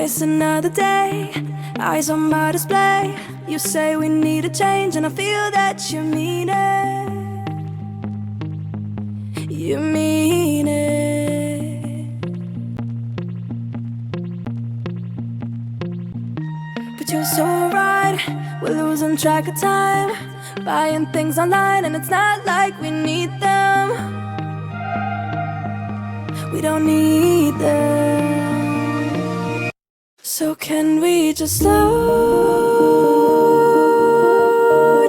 It's another day, eyes on my display. You say we need a change, and I feel that you mean it. You mean it. But you're so right, we're losing track of time, buying things online, and it's not like we need them. We don't need them. So can we just slow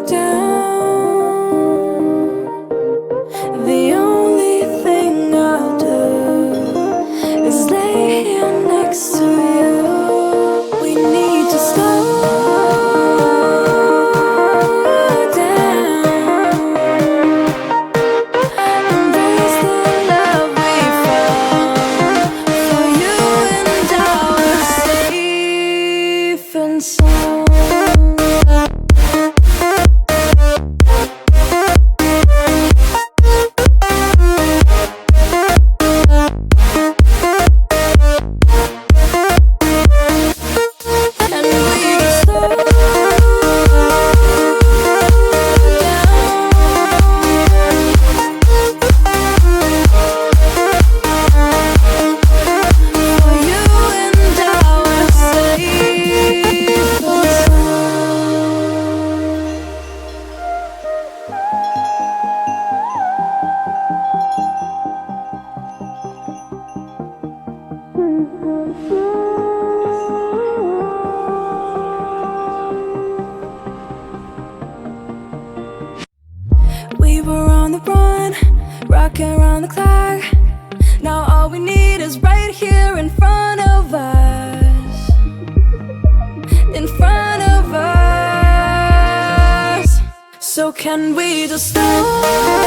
down? The only thing I'll do is lay here next to you. We need to slow down, embrace the love we found. For you and I were safe and sound. We were on the run, rocking around the clock. Now all we need is right here in front of us. In front of us. So can we just slow